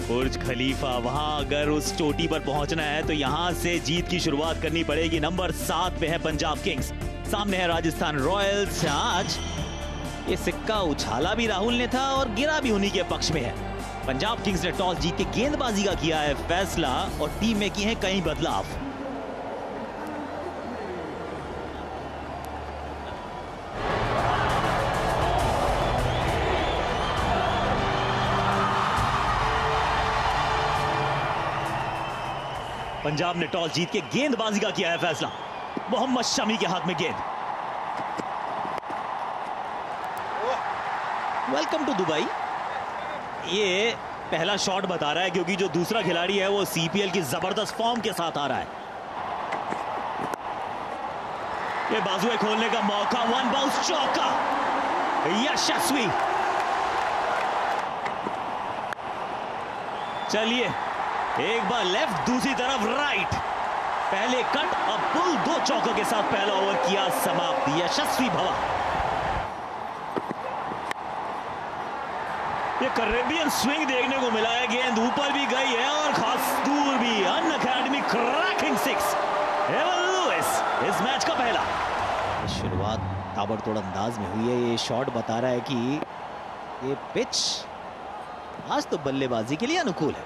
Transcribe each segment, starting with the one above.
बुर्ज खलीफा, वहां अगर उस चोटी पर पहुंचना है तो यहां से जीत की शुरुआत करनी पड़ेगी। नंबर 7 पे है पंजाब किंग्स, सामने है राजस्थान रॉयल्स। आज ये सिक्का उछाला भी राहुल ने था और गिरा भी उन्हीं के पक्ष में है। पंजाब किंग्स ने टॉस जीत के गेंदबाजी का किया है फैसला और टीम में किए हैं कई बदलाव। पंजाब ने टॉस जीत के गेंदबाजी का किया है फैसला। मोहम्मद शमी के हाथ में गेंद। Welcome to Dubai. ये पहला शॉट बता रहा है क्योंकि जो दूसरा खिलाड़ी है वो सीपीएल की जबरदस्त फॉर्म के साथ आ रहा है। ये बाजुएं खोलने का मौका, वन बाउंस चौका यशस्वी। चलिए एक बार लेफ्ट, दूसरी तरफ राइट, पहले कट, अब पुल, 2 चौकों के साथ पहला ओवर किया समाप्त। यशस्वी भवा। ये कैरेबियन स्विंग देखने को मिला है, गेंद ऊपर भी गई है और खास दूर भी। अनअकैडमी क्रैकिंग 6, एवन लुइस इस मैच का पहला। शुरुआत ताबड़तोड़ अंदाज में हुई है। ये शॉट बता रहा है कि ये पिच आज तो बल्लेबाजी के लिए अनुकूल है।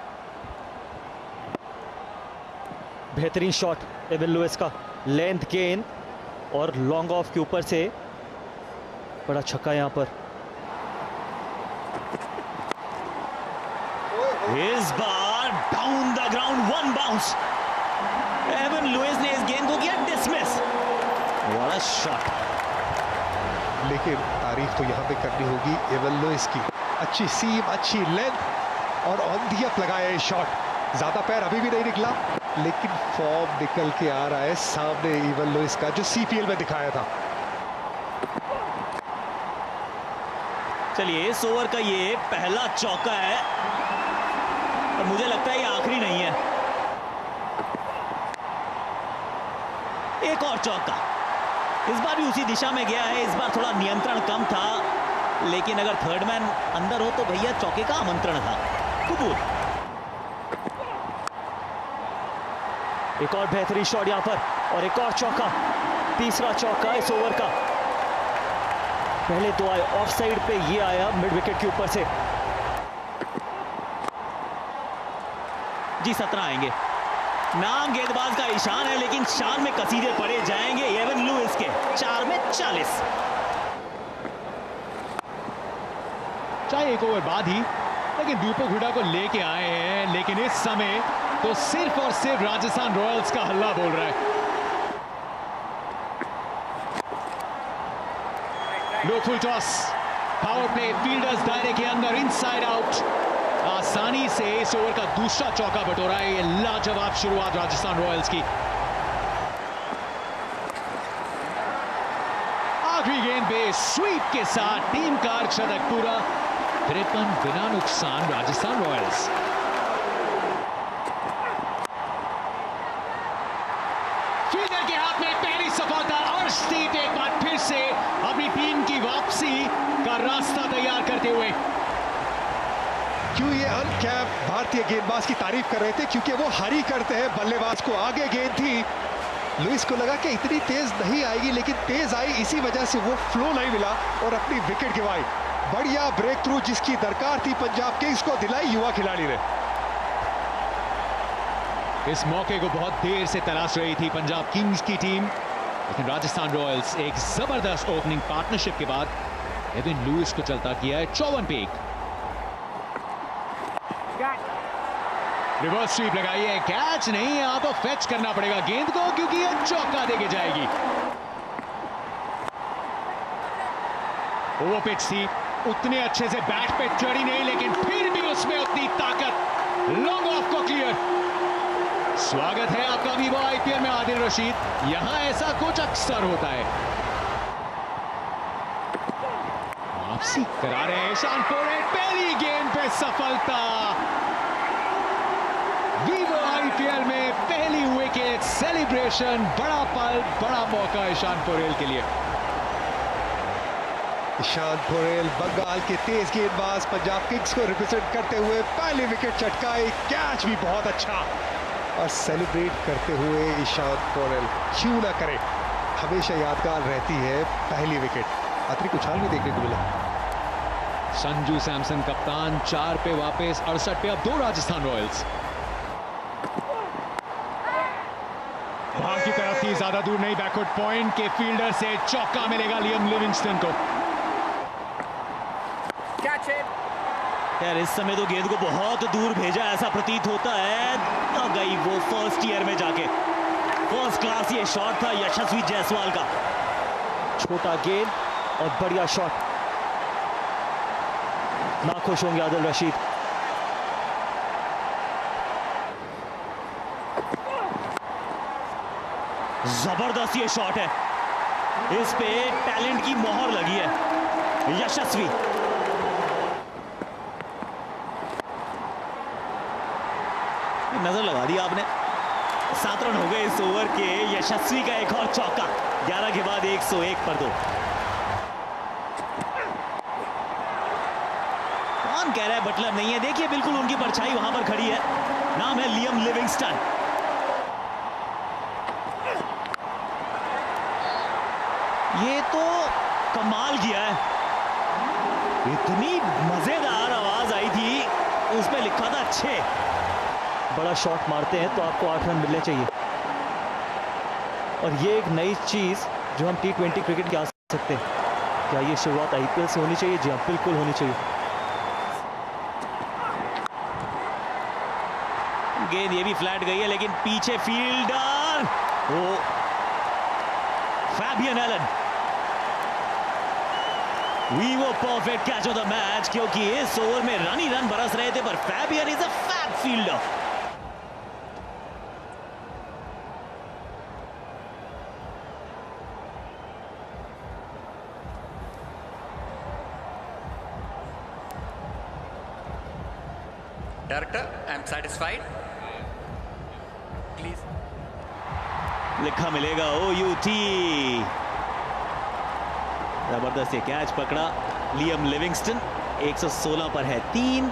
बेहतरीन शॉट एवन लुइस का, लेंथ गेंद और लॉन्ग ऑफ के ऊपर से बड़ा छक्का यहां पर। इस बार down the ground, one bounce. Evin Lewis ने इस गेंद को किया डिसमिस। What a shot. लेकिन तारीफ तो यहां पे करनी होगी एवन लुइस की। अच्छी सीम, अच्छी लेंथ और ऑन दी अप लगाया ये शॉट। ज्यादा पैर अभी भी नहीं निकला लेकिन फॉर्म निकल के आ रहा है सामने एवन लुइस का, जो सीपीएल में दिखाया था। चलिए इस ओवर का ये पहला चौका है और मुझे लगता है ये आखिरी नहीं है। एक और चौका, इस बार भी उसी दिशा में गया है। इस बार थोड़ा नियंत्रण कम था लेकिन अगर थर्ड मैन अंदर हो तो भैया चौके का आमंत्रण था। कबूल। एक और बेहतरीन शॉट यहां पर और एक और चौका, तीसरा चौका इस ओवर का। पहले 2 आए ऑफ साइड पे, ये आया मिड विकेट के ऊपर से। जी 17 आएंगे। नाम गेंदबाज का ईशान है लेकिन शान में कसीदे पड़े जाएंगे एवन लुइस के। 4 में 40। चाहे एक ओवर बाद ही लेकिन दीपक हुडा को लेके आए हैं, लेकिन इस समय तो सिर्फ और सिर्फ राजस्थान रॉयल्स का हल्ला बोल रहा है। Low full toss, power play, fielders दायरे के अंदर, इनसाइड आउट। आसानी से इस ओवर का दूसरा चौका बटोरा है। ये लाजवाब शुरुआत राजस्थान रॉयल्स की। आखिरी गेंद पे स्वीप के साथ टीम का अर्धशतक पूरा। 53 बिना नुकसान राजस्थान रॉयल्स। फील्डर के हाथ में पहली सफलता। अर्शदीप एक बार फिर से अपनी टीम की वापसी का रास्ता तैयार करते हुए। क्यों ये अनकैप भारतीय गेंदबाज की तारीफ कर रहे थे? क्योंकि वो हरी करते हैं बल्लेबाज को। आगे गेंद थी, लुइस को लगा कि इतनी तेज नहीं आएगी लेकिन तेज आई, इसी वजह से वो फ्लो नहीं मिला और अपनी विकेट गिवाई। बढ़िया ब्रेक थ्रू जिसकी दरकार थी पंजाब किंग्स को दिलाई युवा खिलाड़ी ने। इस मौके को बहुत देर से तलाश रही थी पंजाब किंग्स की टीम, लेकिन राजस्थान रॉयल्स एक जबरदस्त ओपनिंग पार्टनरशिप के बाद एवन लुइस को चलता किया है 54 पे 1। रिवर्स स्वीप लगाई है, कैच नहीं, यहां तो फेच करना पड़ेगा गेंद को क्योंकि यह चौका देके जाएगी। ओवर पिच थी, उतने अच्छे से बैट पे चढ़ी नहीं लेकिन फिर भी उसमें अपनी ताकत, लॉन्ग ऑफ को क्लियर। स्वागत है आपका वीवो आईपीएल में आदिल रशीद। यहां ऐसा कुछ अक्सर होता है। वापसी करा रहे हैं ईशान पोरेट, पहली गेंद पे सफलता। वीवो आईपीएल में पहली विकेट सेलिब्रेशन, बड़ा पल, बड़ा मौका ईशान पोरेल के लिए। ईशान पोरेल बंगाल के तेज गेंदबाज पंजाब किंग्स को रिप्रेजेंट करते हुए पहली विकेट चटकाई। कैच भी बहुत अच्छा और सेलिब्रेट करते हुए ईशान पोरेल क्यों ना करे, हमेशा यादगार रहती है पहली विकेट। अतिरिक्त उछाल भी देखने को मिला। संजू सैमसन कप्तान 4 पे वापस, 68 पे अब 2 राजस्थान रॉयल्स। बाहर की तरफ थी, ज्यादा दूर नहीं, बैकवर्ड पॉइंट के फील्डर से चौका मिलेगा लियम लिविंगस्टन को। यार इस समय तो गेंद को बहुत दूर भेजा ऐसा प्रतीत होता है, आ गई वो फर्स्ट ईयर में जाके। फर्स्ट क्लास ये शॉट था यशस्वी जायसवाल का। छोटा गेंद और बढ़िया शॉट। नाखुश होंगे आदिल रशीद। जबरदस्त ये शॉट है, इस पे टैलेंट की मोहर लगी है। यशस्वी नजर लगा दी आपने। 7 रन हो गए इस ओवर के। यशस्वी का एक और चौका, 11 के बाद 101 पर 2। कौन कह रहा है बटलर नहीं है? देखिए बिल्कुल उनकी परछाई वहां पर खड़ी है, नाम है लियम लिविंगस्टन। ये तो कमाल किया है, इतनी मजेदार आवाज आई थी, उसमें लिखा था 6। बड़ा शॉट मारते हैं तो आपको 8 रन मिलने चाहिए, और ये एक नई चीज जो हम T20 क्रिकेट के आ सकते हैं। क्या ये शुरुआत IPL से होनी चाहिए? जी हाँ, बिल्कुल होनी चाहिए। गेंद ये भी फ्लैट गई है, लेकिन पीछे फील्डर वो फैबियन एलन। वी वो perfect catch of the match, क्योंकि इस ओवर में रन ही रन बरस रहे थे, पर Fabian is a fab fielder. Director, I am satisfied. Please. लिखा मिलेगा OUT। जबरदस्त ये कैच पकड़ा लियम लिविंगस्टन। 116 पर है 3,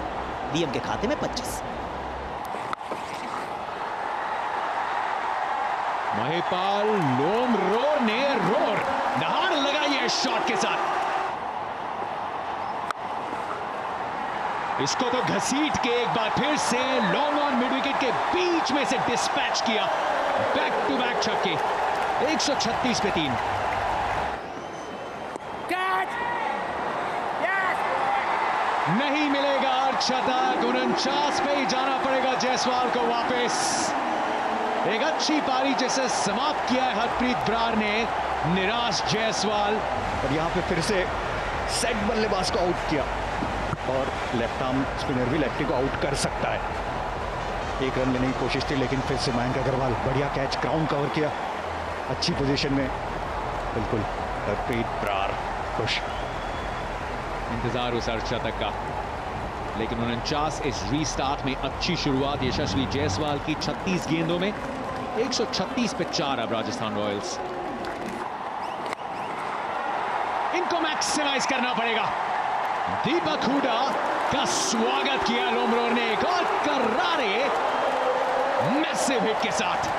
लियम के खाते में 25। महिपाल लोमरोर ने दहाड़ लगाई है शॉट के साथ। इसको तो घसीट के एक बार फिर से लॉन्ग ऑन मिड विकेट के बीच में से डिस्पैच किया। बैक टू बैक छक्के, 136 पे 3। नहीं मिलेगा अर्धशतक, 49 पे ही जाना पड़ेगा जायसवाल को वापस। एक अच्छी पारी जिसे समाप्त किया है हरप्रीत ब्रार ने। निराश जायसवाल, और यहाँ पे फिर से सेट बल्लेबाज को आउट किया, और लेफ्ट आर्म स्पिनर भी लेफ्टी को आउट कर सकता है। 1 रन लेने की कोशिश थी, लेकिन फिर से मयंक अग्रवाल बढ़िया कैच, ग्राउंड कवर किया अच्छी पोजीशन में। बिल्कुल हरप्रीत ब्रार खुश। इंतजार उस अर्धशतक का, लेकिन 49 इस रीस्टार्ट में अच्छी शुरुआत यशस्वी जायसवाल की। 36 गेंदों में 136 पे 4 अब राजस्थान रॉयल्स। इनको मैक्सिमाइज करना पड़ेगा। दीपक हुडा का स्वागत किया लोमरोर ने एक और करारे मैसिव हिट के साथ।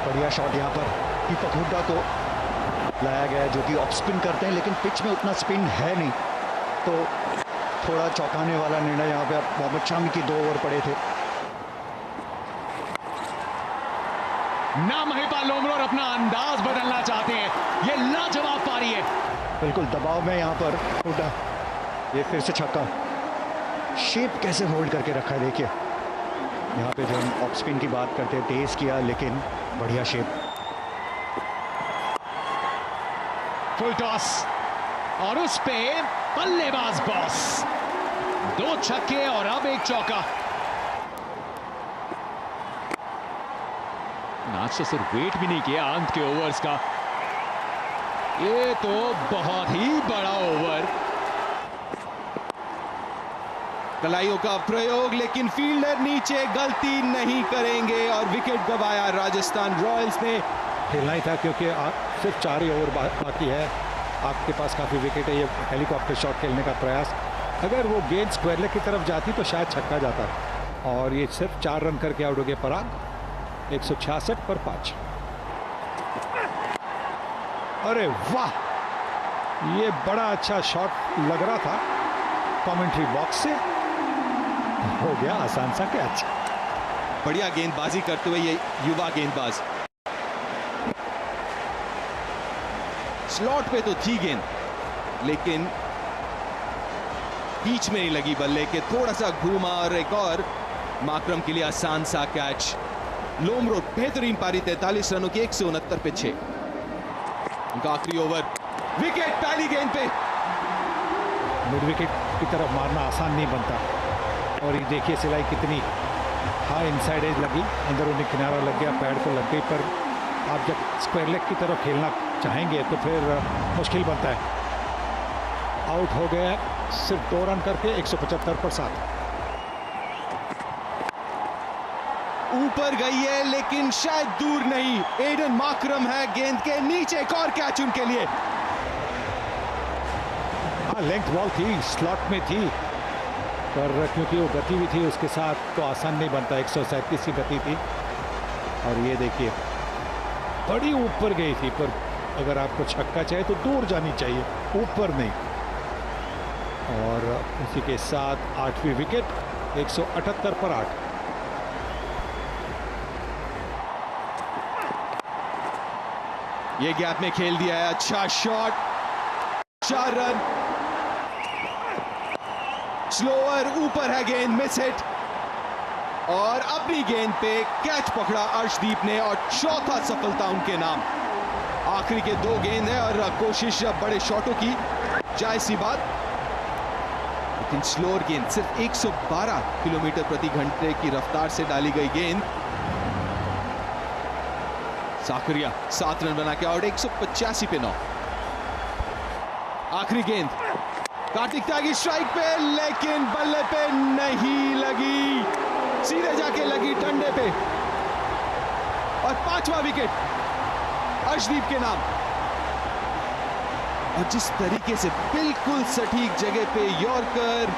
बढ़िया शॉट यहाँ पर दीपक हुड्डा को लाया गया, जो कि ऑफ स्पिन करते हैं, लेकिन पिच में उतना स्पिन है नहीं, तो थोड़ा चौंकाने वाला निर्णय यहाँ पे। मोहम्मद शामी की 2 ओवर पड़े थे। ना महिपाल लोमरोर अपना अंदाज बदलना चाहते हैं। ये लाजवाब पारी है। बिल्कुल दबाव में यहाँ पर हुड्डा, ये फिर से छक्का। शेप कैसे होल्ड करके रखा है, देखिए यहाँ पे जो हम ऑफ स्पिन की बात करते हैं, तेज किया लेकिन बढ़िया शेप। फुल टॉस, और उस पे बल्लेबाज बॉस। 2 छक्के और अब 1 चौका। आज तो सिर्फ वेट भी नहीं किया अंत के ओवर्स का। ये तो बहुत ही बड़ा ओवर। कलाइयों का प्रयोग, लेकिन फील्डर नीचे गलती नहीं करेंगे और विकेट गंवाया राजस्थान रॉयल्स ने। खेलना ही था, क्योंकि सिर्फ 4 ही ओवर बाकी है। आपके पास काफ़ी विकेट है, ये हेलीकॉप्टर शॉट खेलने का प्रयास, अगर वो गेंद स्क्वायर लेग की तरफ जाती तो शायद छक्का जाता, और ये सिर्फ 4 रन करके आउट हो गए पराग, 166 पर 5। अरे वाह, ये बड़ा अच्छा शॉट लग रहा था कमेंट्री बॉक्स से, हो गया आसान सा कैच। बढ़िया गेंदबाजी करते हुए ये युवा गेंदबाज, स्लॉट पे तो थी गेंद लेकिन बीच में ही लगी बल्ले के, थोड़ा सा घूमा और एक और माकरम के लिए आसान सा कैच। लोमरो बेहतरीन पारी, 43 रनों की 169 पे 6। उनका आखिरी ओवर, विकेट पहली गेंद पे। मिड विकेट की तरफ मारना आसान नहीं बनता, और ये देखिए सिलाई कितनी हाई इनसाइड एज लगी, अंदर उन्हें किनारा लग गया, पैड को लग गई, पर आप जब स्क्वायर लेग की तरफ खेलना चाहेंगे तो फिर मुश्किल बनता है। आउट हो गया सिर्फ 2 रन करके, 175 पर 7। ऊपर गई है लेकिन शायद दूर नहीं, एडन माकरम है गेंद के नीचे, एक और कैच उनके लिए। लेंथ बॉल थी, स्लॉट में थी, पर क्योंकि वो गति भी थी उसके साथ तो आसान नहीं बनता, 137 की गति थी, और ये देखिए बड़ी ऊपर गई थी, पर अगर आपको छक्का चाहिए तो दूर जानी चाहिए, ऊपर नहीं। और उसी के साथ 8वीं विकेट, 178 पर 8। ये गैप में खेल दिया है, अच्छा शॉट, 4 रन। स्लोअर ऊपर है गेंद, मिस हिट, और अपनी गेंद पे कैच पकड़ा अर्शदीप ने, और चौथा सफलता उनके नाम। आखिरी के 2 गेंद है और कोशिश बड़े शॉटों की, जायज सी बात, लेकिन स्लोअर गेंद, सिर्फ 112 किलोमीटर प्रति घंटे की रफ्तार से डाली गई गेंद। साकरिया 7 रन बना के आउट, 185 पे 9। आखिरी गेंद, कार्तिक त्यागी स्ट्राइक पे, लेकिन बल्ले पे नहीं लगी, सीधे जाके लगी डंडे पे, और 5वां विकेट अर्शदीप के नाम। और जिस तरीके से बिल्कुल सटीक जगह पे यॉर्कर,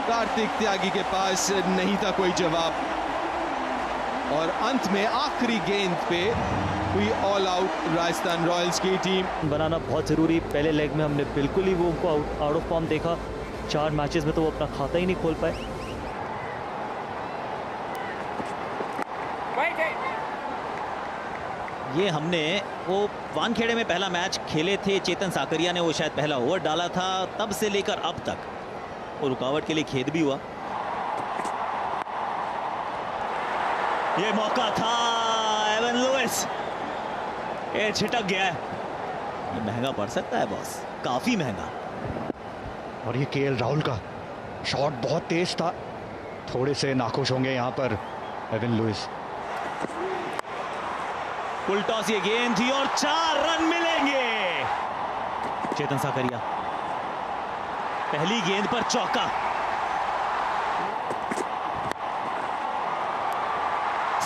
कार्तिक त्यागी के पास नहीं था कोई जवाब, और अंत में आखिरी गेंद पे हुई ऑल आउट राजस्थान रॉयल्स की टीम। बनाना बहुत ज़रूरी, पहले लेग में हमने बिल्कुल ही वो उनको आउट ऑफ फॉर्म देखा, 4 मैचेस में तो वो अपना खाता ही नहीं खोल पाए। ये हमने वो वानखेड़े में पहला मैच खेले थे, चेतन साकरिया ने वो शायद पहला ओवर डाला था, तब से लेकर अब तक वो रुकावट के लिए खेद भी हुआ। ये मौका था एवन लुइस, ये छिटक गया है, ये महंगा पड़ सकता है बॉस, काफी महंगा। और ये केएल राहुल का शॉट बहुत तेज था, थोड़े से नाखुश होंगे यहां पर एवन लुइस। फुल टॉस ये गेंद थी और 4 रन मिलेंगे। चेतन साकरिया पहली गेंद पर चौका,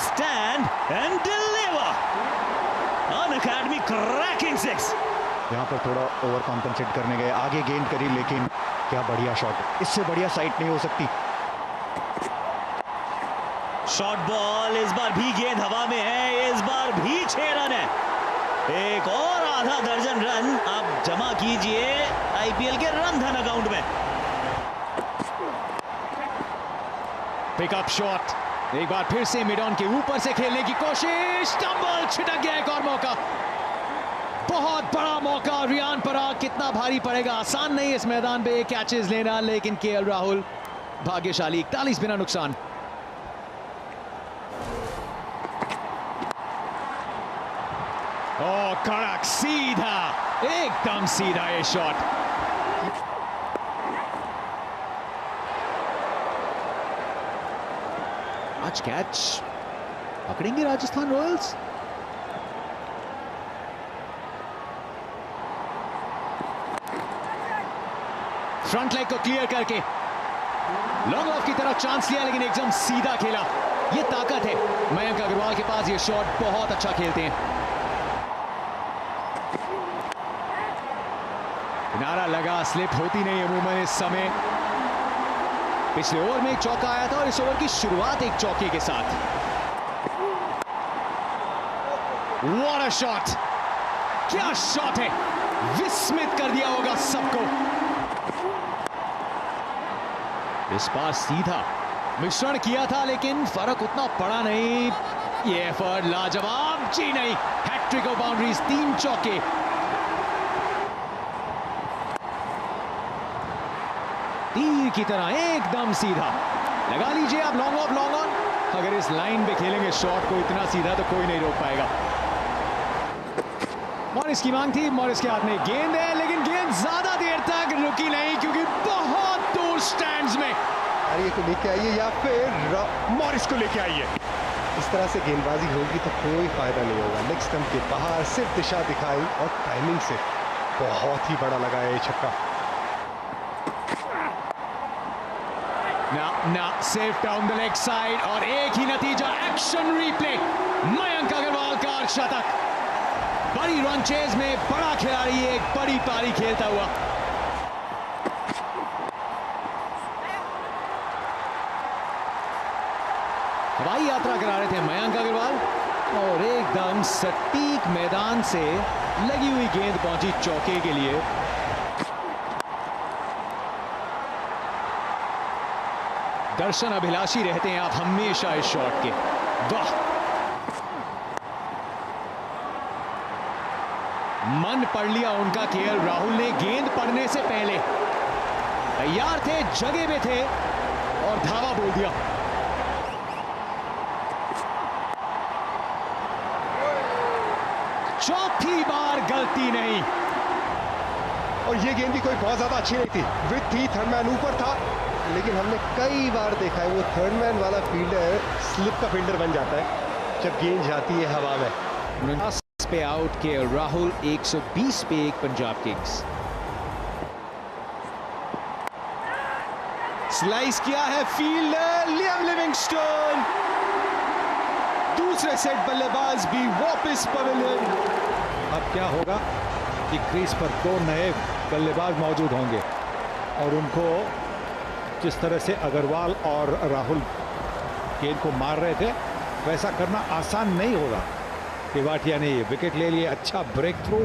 stand and deliver, Unacademy cracking 6। यहां पर थोड़ा ओवर कॉम्पेंसेट करने गए, आगे गेंद करी, लेकिन क्या बढ़िया शॉट, इससे बढ़िया साइट नहीं हो सकती। शॉर्ट बॉल, इस बार भी गेंद हवा में है, इस बार भी 6 रन है, एक और आधा दर्जन रन आप जमा कीजिए आईपीएल के रन धन अकाउंट में। पिकअप शॉट, एक बार फिर से मिड ऑन के ऊपर से खेलने की कोशिश, स्टंबल, छिटक गया, एक और मौका, बहुत बड़ा मौका। रियान पराग कितना भारी पड़ेगा, आसान नहीं इस मैदान पे कैचेस लेना, लेकिन केएल राहुल भाग्यशाली, 41 बिना नुकसान। ओ कड़क, सीधा, एकदम सीधा ये शॉट। आज कैच पकड़ेंगे राजस्थान रॉयल्स। फ्रंट लेग को क्लियर करके लॉन्ग ऑफ की तरफ चांस लिया, लेकिन एकदम सीधा खेला, ये ताकत है मयंक अग्रवाल के पास, ये शॉट बहुत अच्छा खेलते हैं। किनारा लगा, स्लिप होती नहीं अमूमन इस समय। पिछले ओवर में एक चौका आया था और इस ओवर की शुरुआत एक चौके के साथ। व्हाट अ शॉट, क्या शॉट है, विस्मित कर दिया होगा सबको। इस बार सीधा मिश्रण किया था लेकिन फर्क उतना पड़ा नहीं। ये एफर्ट लाजवाब, जी नहीं, हैट्रिक और बाउंड्रीज, 3 चौके। तीर की तरह एकदम सीधा। लगा लीजिए आप लॉन्ग ऑफ लॉन्ग ऑन। अगर इस लाइन पे खेलेंगे शॉट को इतना सीधा तो कोई नहीं रोक पाएगा। मॉरिस की मांग थी, मॉरिस के हाथ में गेंद है लेकिन गेंद ज्यादा देर तक रुकी नहीं क्योंकि बहुत दूर स्टैंड्स में। आर्य को लेके आइए या फिर मॉरिस को लेके आइए। इस तरह से गेंदबाजी होगी तो कोई फायदा नहीं होगा। लेग स्टंप के बाहर सिर्फ दिशा दिखाई और टाइमिंग से बहुत ही बड़ा लगा है ये छक्का। ना safe down the leg side और एक ही नतीजा, एक्शन रिप्ले। मयंक अग्रवाल का अर्धशतक। बड़ी रन चेज में बड़ा खिलाड़ी एक बड़ी पारी खेलता हुआ। हवाई यात्रा करा रहे थे मयंक अग्रवाल और एकदम सटीक मैदान से लगी हुई गेंद पहुंची चौके के लिए। दर्शन अभिलाषी रहते हैं आप हमेशा इस शॉट के। वाह, मन पढ़ लिया उनका केएल राहुल ने। गेंद पड़ने से पहले तैयार थे, जगह में थे और धावा बोल दिया। चौथी बार गलती नहीं। और ये गेंद भी कोई बहुत ज्यादा अच्छी नहीं थी। विथ थी, थर्ड मैन ऊपर था, लेकिन हमने कई बार देखा है वो थर्ड मैन वाला फील्डर स्लिप का फील्डर बन जाता है जब गेंद जाती है हवा में। 49 पे आउट केएल राहुल, 120 पे एक पंजाब किंग्स। स्लाइस किया है फील्डर लियाम लिविंगस्टोन। दूसरे सेट बल्लेबाज भी वापस पवेलियन। अब क्या होगा कि क्रीज पर 2 नए बल्लेबाज मौजूद होंगे और उनको जिस तरह से अग्रवाल और राहुल गेंद को मार रहे थे वैसा करना आसान नहीं होगा। तेवाटिया ने ये विकेट ले लिए, अच्छा ब्रेक थ्रू।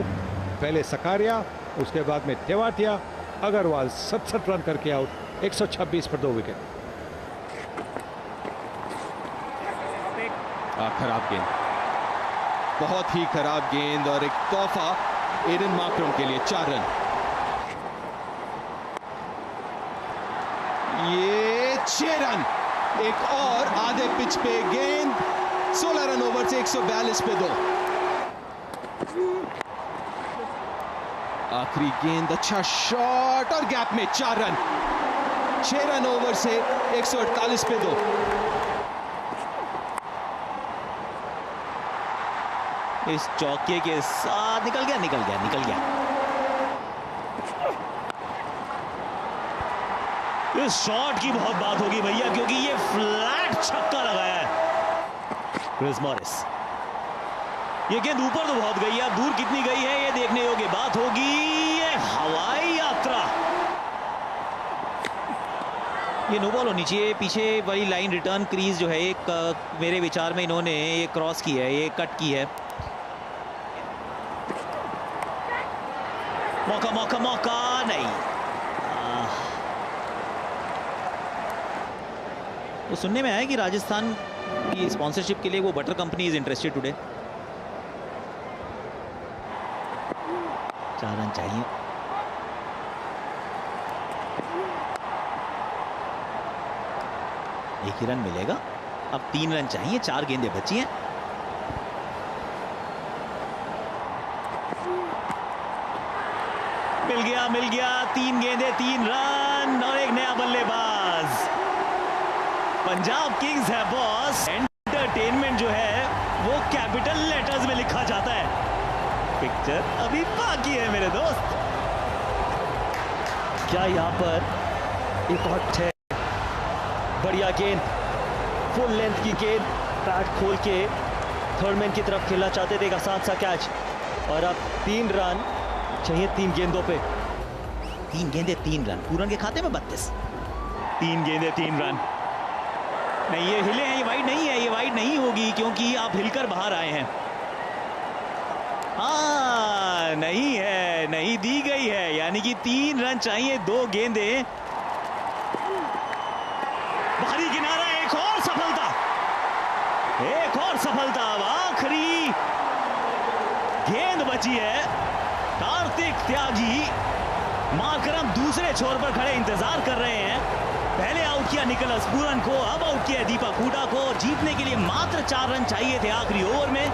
पहले सकारिया, उसके बाद में तेवाटिया, अग्रवाल 67 रन करके आउट, 126 पर 2 विकेट। खराब गेंद, बहुत ही खराब गेंद और एक तोहफा एडन मार्करम के लिए। 4 रन। ये 6 रन। एक और आधे पिच पे गेंद, 16 रन ओवर से 142 पे 2। आखिरी गेंद, अच्छा शॉट और गैप में 4 रन। 6 रन ओवर से 148 पे 2। इस चौके के साथ निकल गया। इस शॉट की बहुत बात होगी भैया क्योंकि ये फ्लैट छक्का लगाया है क्रिस मॉरिस। ये गेंद ऊपर तो बहुत गई है, दूर कितनी गई है ये देखने योग्य बात होगी। ये हवाई यात्रा, ये नो बॉल होनी चाहिए। पीछे वाली लाइन रिटर्न क्रीज जो है एक मेरे विचार में इन्होंने ये क्रॉस की है, ये कट की है। मौका नहीं। तो सुनने में आया कि राजस्थान की स्पॉन्सरशिप के लिए वो butter company is interested today. 4 run चाहिए। एक ही रन मिलेगा, अब 3 रन चाहिए, 4 गेंदें बची हैं। मिल गया 3 गेंदें 3 रन और एक नया बल्लेबाज। पंजाब किंग्स है बॉस। एंटरटेनमेंट जो है वो कैपिटल लेटर्स में लिखा जाता है। पिक्चर अभी बाकी है मेरे दोस्त। क्या यहाँ पर एक हॉट है, बढ़िया गेंद, फुल लेंथ की गेंद, पैड खोल के थर्ड मैन की तरफ खेलना चाहते थे, एक आसान सा कैच और अब 3 रन चाहिए 3 गेंदों पे। 3 गेंदे 3 रन, पूरन के खाते में 32। 3 गेंदे 3 रन। नहीं, ये हिले हैं, ये वाइड नहीं है, ये वाइड नहीं होगी क्योंकि आप हिलकर बाहर आए हैं। हाँ, नहीं है, नहीं दी गई है, यानी कि 3 रन चाहिए, 2 गेंदे। बाहरी किनारा, एक और सफलता, एक और सफलता। अब आखिरी गेंद बची है। कार्तिक त्यागी मार्करम दूसरे छोर पर खड़े इंतजार कर रहे हैं। पहले आउट किया निकोलस पूरन को, अब आउट किया दीपक हुडा को। जीतने के लिए मात्र 4 रन चाहिए थे आखिरी ओवर में।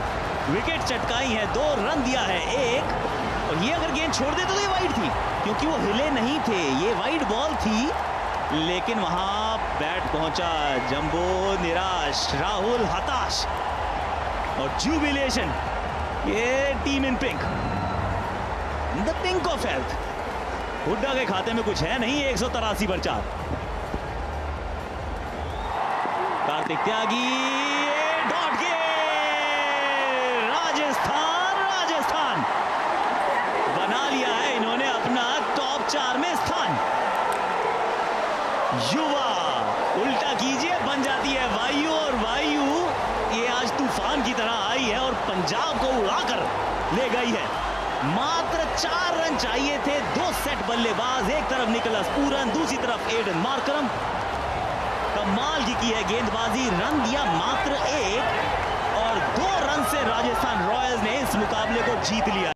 विकेट चटकाई है, 2 रन दिया है 1। और ये अगर गेंद छोड़ देते तो ये वाइड थी, क्योंकि वो हिले नहीं थे, ये वाइड बॉल थी। लेकिन वहां बैट पहुंचा, जंबो निराश, राहुल हताश और जुबिलेशन। ये team in pink, the pink of health. Hooda के खाते में कुछ है नहीं, 183 पर 4। कार्तिक त्यागी डॉट के राजस्थान बना लिया है इन्होंने अपना टॉप 4 में स्थान। युवा उल्टा कीजिए, बन जाती है वायु, और वायु ये आज तूफान की तरह आई है और पंजाब को उड़ाकर ले गई है। मात्र 4 रन चाहिए थे, 2 सेट बल्लेबाज, एक तरफ निकोलस पूरन, दूसरी तरफ एडन मार्करम। कमाल की है गेंदबाजी, रन दिया मात्र 1 और 2 रन से राजस्थान रॉयल्स ने इस मुकाबले को जीत लिया।